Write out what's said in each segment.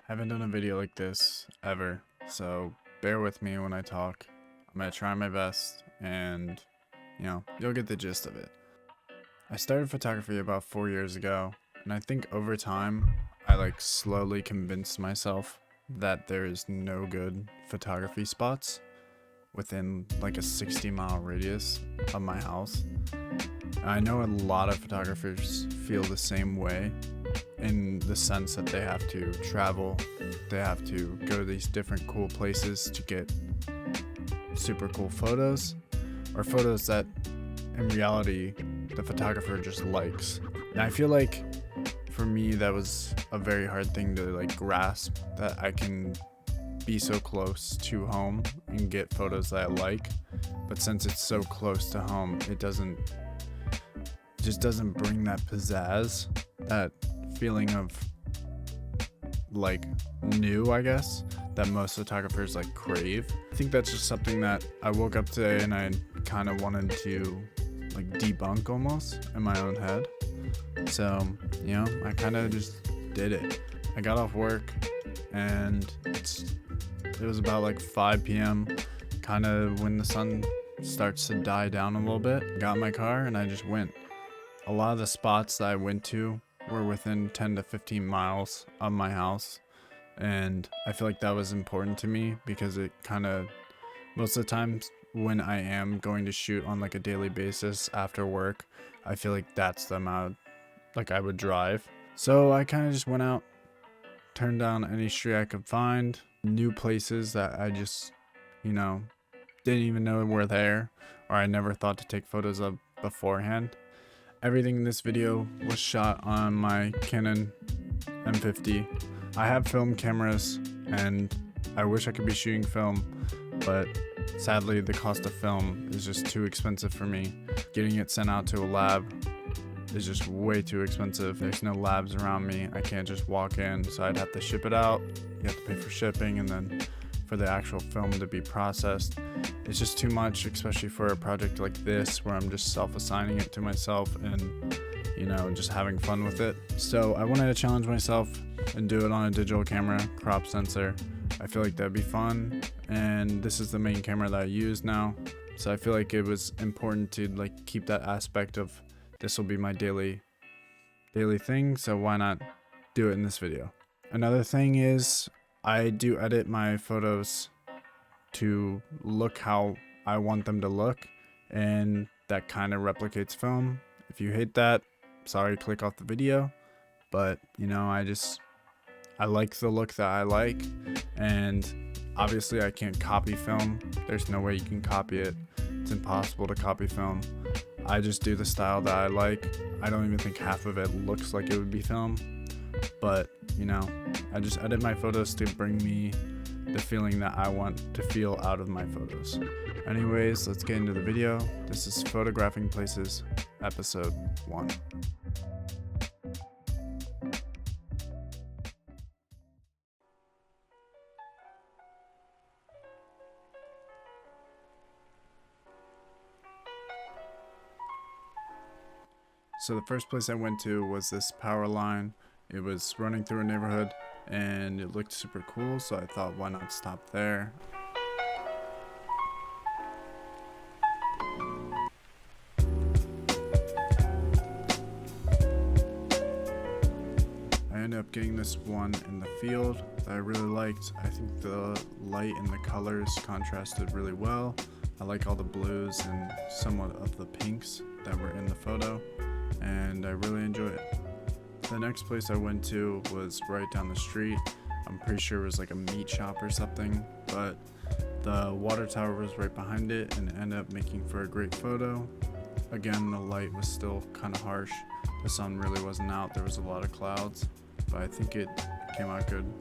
Haven't done a video like this ever, so bear with me when I talk. I'm gonna try my best and, you'll get the gist of it. I started photography about 4 years ago, and I think over time, I slowly convinced myself that there is no good photography spots within a 60-mile radius of my house. I know a lot of photographers feel the same way in the sense that they have to travel, they have to go to these different cool places to get super cool photos, or photos that in reality the photographer just likes. And I feel like for me that was a very hard thing to grasp, that I can be so close to home and get photos that I like, but since it's so close to home, it just doesn't bring that pizzazz, that feeling of new, I guess, that most photographers crave. I think that's just something that I woke up today and I kind of wanted to debunk almost in my own head. So, I kind of just did it. I got off work and it was about 5 p.m, kind of when the sun starts to die down a little bit. Got in my car and I just went. A lot of the spots that I went to were within 10 to 15 miles of my house, and I feel like that was important to me because it kind of, most of the times when I am going to shoot on a daily basis after work, I feel like that's the amount I would drive. So I kind of just went out, turned down any street I could find, new places that I just didn't even know were there, or I never thought to take photos of beforehand. Everything in this video was shot on my Canon M50. I have film cameras and I wish I could be shooting film, but sadly the cost of film is just too expensive for me. Getting it sent out to a lab is just way too expensive. There's no labs around me. I can't just walk in, so I'd have to ship it out. You have to pay for shipping and then for the actual film to be processed. It's just too much, especially for a project like this where I'm just self-assigning it to myself and just having fun with it. So I wanted to challenge myself and do it on a digital camera, crop sensor. I feel like that'd be fun, and this is the main camera that I use now, so I feel like it was important to keep that aspect of this will be my daily thing, so why not do it in this video. Another thing is I do edit my photos to look how I want them to look, and that kind of replicates film. If you hate that, sorry, click off the video. But I like the look that I like, and obviously I can't copy film. There's no way you can copy it. It's impossible to copy film. I just do the style that I like. I don't even think half of it looks like it would be film, but I just edit my photos to bring me the feeling that I want to feel out of my photos. Anyways, let's get into the video. This is Photographing Places, episode 1. So the first place I went to was this power line. It was running through a neighborhood and it looked super cool, so I thought, why not stop there? I ended up getting this one in the field that I really liked. I think the light and the colors contrasted really well. I like all the blues and somewhat of the pinks that were in the photo, and I really enjoy it. The next place I went to was right down the street. I'm pretty sure it was a meat shop or something, but the water tower was right behind it and it ended up making for a great photo. Again, the light was still kind of harsh. The sun really wasn't out. There was a lot of clouds, but I think it came out good.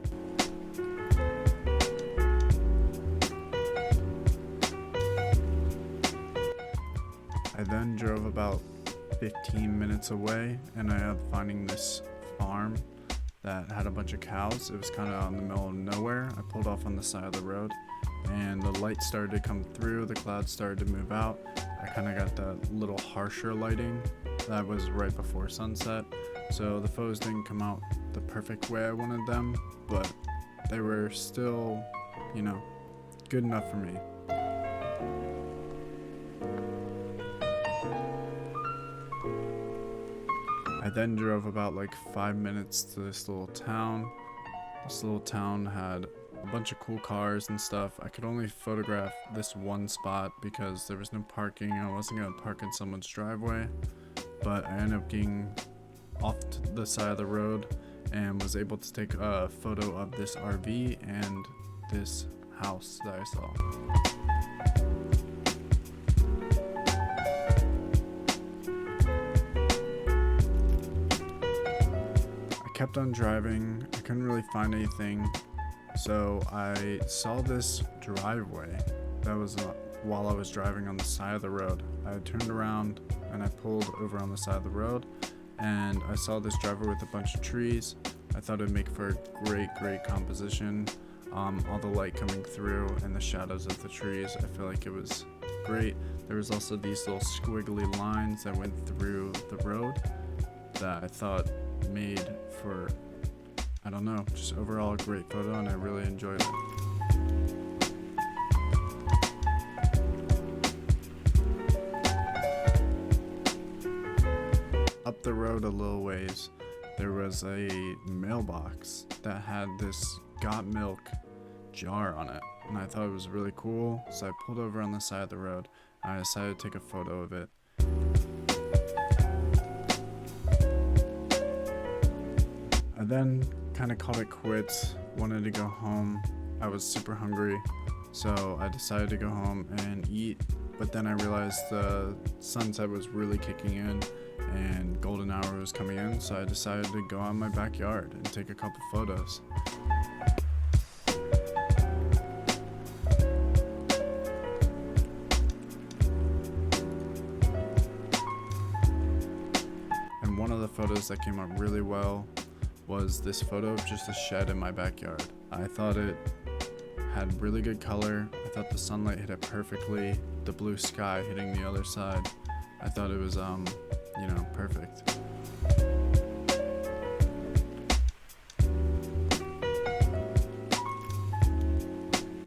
I then drove about 15 minutes away and I ended up finding this farm that had a bunch of cows. It was kind of out in the middle of nowhere. I pulled off on the side of the road and the light started to come through, the clouds started to move out. I kind of got that little harsher lighting. That was right before sunset, so the photos didn't come out the perfect way I wanted them, but they were still, you know, good enough for me. I then drove about like 5 minutes to this little town. This little town had a bunch of cool cars and stuff. I could only photograph this one spot because there was no parking. I wasn't gonna park in someone's driveway, but I ended up getting off to the side of the road and was able to take a photo of this RV and this house that I saw. I kept on driving. I couldn't really find anything, so I saw this driveway that was while I was driving on the side of the road. I turned around and I pulled over on the side of the road, and I saw this driveway with a bunch of trees. I thought it'd make for a great composition. All the light coming through and the shadows of the trees, I feel like it was great. There was also these little squiggly lines that went through the road that I thought made for, I don't know, just overall a great photo, and I really enjoyed it. Up the road a little ways, there was a mailbox that had this Got Milk jar on it, and I thought it was really cool, so I pulled over on the side of the road and I decided to take a photo of it. I then kind of called it quits, wanted to go home. I was super hungry, so I decided to go home and eat, but then I realized the sunset was really kicking in and golden hour was coming in, so I decided to go out in my backyard and take a couple photos. And one of the photos that came out really well was this photo of just a shed in my backyard. I thought it had really good color. I thought the sunlight hit it perfectly, the blue sky hitting the other side. I thought it was you know, perfect.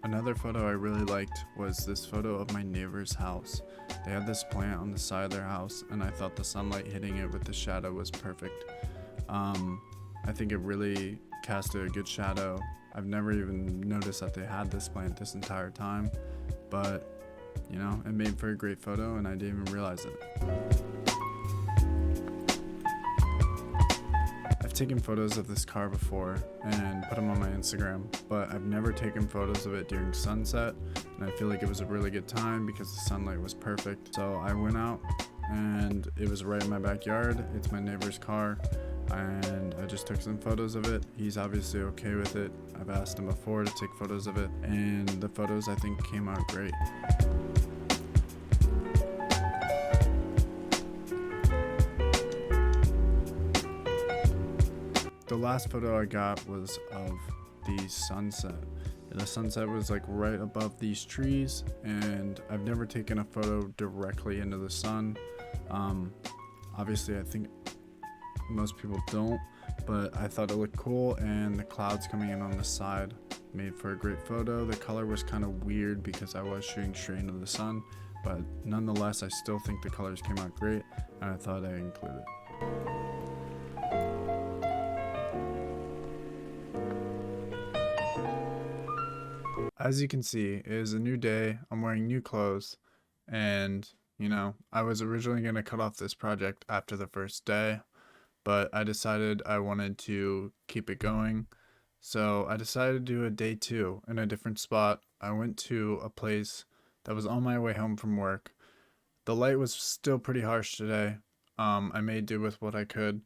Another photo I really liked was this photo of my neighbor's house. They had this plant on the side of their house, and I thought the sunlight hitting it with the shadow was perfect. I think it really casted a good shadow. I've never even noticed that they had this plant this entire time, but you know, it made for a great photo and I didn't even realize it. I've taken photos of this car before and put them on my Instagram, but I've never taken photos of it during sunset, and I feel like it was a really good time because the sunlight was perfect. So I went out and it was right in my backyard. It's my neighbor's car, and I just took some photos of it. He's obviously okay with it. I've asked him before to take photos of it, and the photos I think came out great. The last photo I got was of the sunset. The sunset was like right above these trees, and I've never taken a photo directly into the sun. Obviously I think most people don't, but I thought it looked cool, and the clouds coming in on the side made for a great photo. The color was kind of weird because I was shooting straight into the sun, but nonetheless I still think the colors came out great, and I thought I'd include it. As you can see, it is a new day. I'm wearing new clothes, and you know, I was originally going to cut off this project after the first day, but I decided I wanted to keep it going. So I decided to do a day 2 in a different spot. I went to a place that was on my way home from work. The light was still pretty harsh today. I made do with what I could,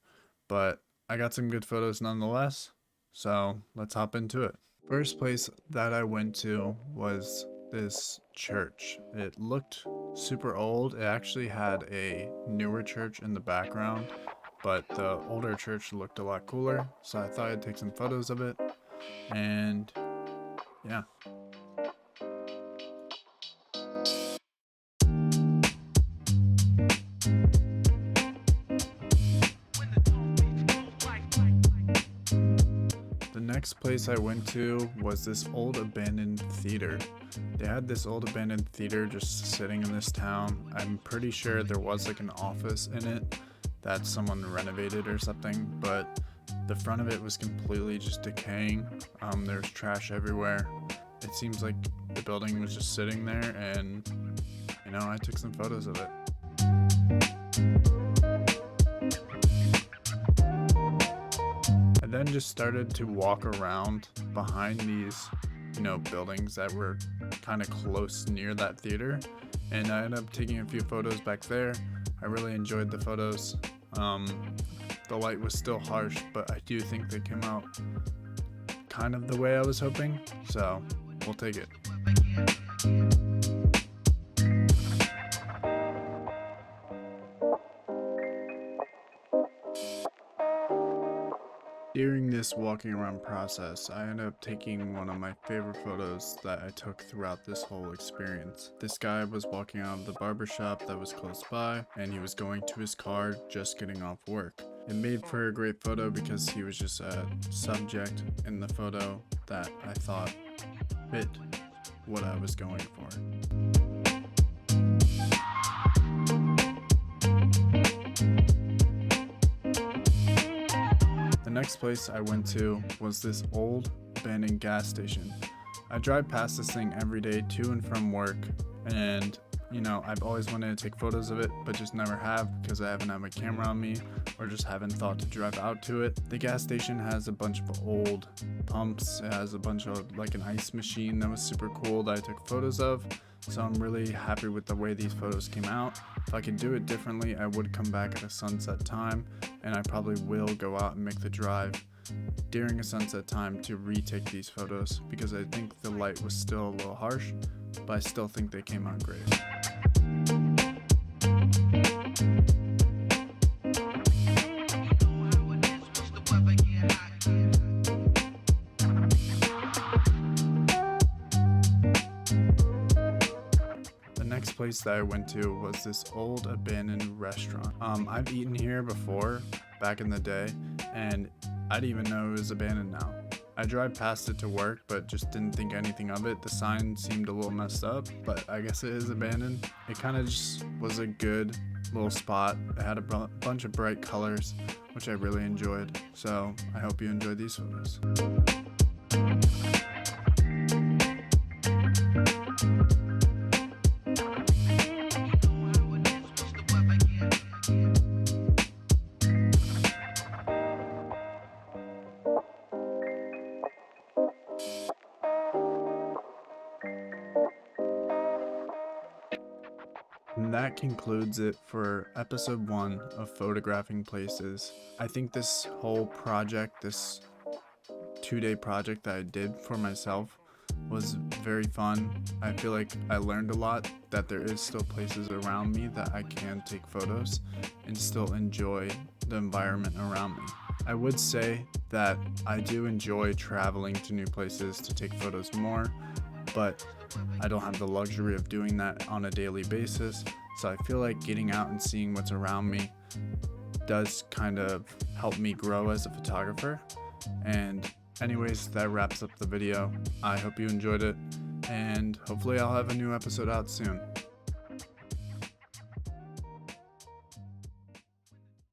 but I got some good photos nonetheless. So let's hop into it. First place that I went to was this church. It looked super old. It actually had a newer church in the background, but the older church looked a lot cooler, so I thought I'd take some photos of it. And yeah. The next place I went to was this old abandoned theater. They had this old abandoned theater just sitting in this town. I'm pretty sure there was like an office in it that someone renovated or something, but the front of it was completely just decaying. There's trash everywhere. It seems like the building was just sitting there, and I took some photos of it. I then just started to walk around behind these buildings that were kind of close near that theater, and I ended up taking a few photos back there. I really enjoyed the photos. The light was still harsh, but I do think they came out kind of the way I was hoping, so we'll take it. During this walking around process, I ended up taking one of my favorite photos that I took throughout this whole experience. This guy was walking out of the barbershop that was close by, and he was going to his car just getting off work. It made for a great photo because he was just a subject in the photo that I thought fit what I was going for. The next place I went to was this old abandoned gas station. I drive past this thing every day to and from work, and I've always wanted to take photos of it, but just never have because I haven't had my camera on me or just haven't thought to drive out to it. The gas station has a bunch of old pumps. It has a bunch of like an ice machine that was super cool that I took photos of. So I'm really happy with the way these photos came out. If I could do it differently, I would come back at a sunset time, and I probably will go out and make the drive during a sunset time to retake these photos because I think the light was still a little harsh, but I still think they came out great. The next place that I went to was this old abandoned restaurant. I've eaten here before back in the day, and I didn't even know it was abandoned now. I drive past it to work, but just didn't think anything of it. The sign seemed a little messed up, but I guess it is abandoned. It kind of just was a good little spot. It had a bunch of bright colors, which I really enjoyed. So I hope you enjoyed these photos. And that concludes it for episode 1 of Photographing Places. I think this whole project, this 2-day project that I did for myself, was very fun. I feel like I learned a lot, that there is still places around me that I can take photos and still enjoy the environment around me. I would say that I do enjoy traveling to new places to take photos more, but I don't have the luxury of doing that on a daily basis, so I feel like getting out and seeing what's around me does kind of help me grow as a photographer. And anyways, that wraps up the video. I hope you enjoyed it, and hopefully I'll have a new episode out soon.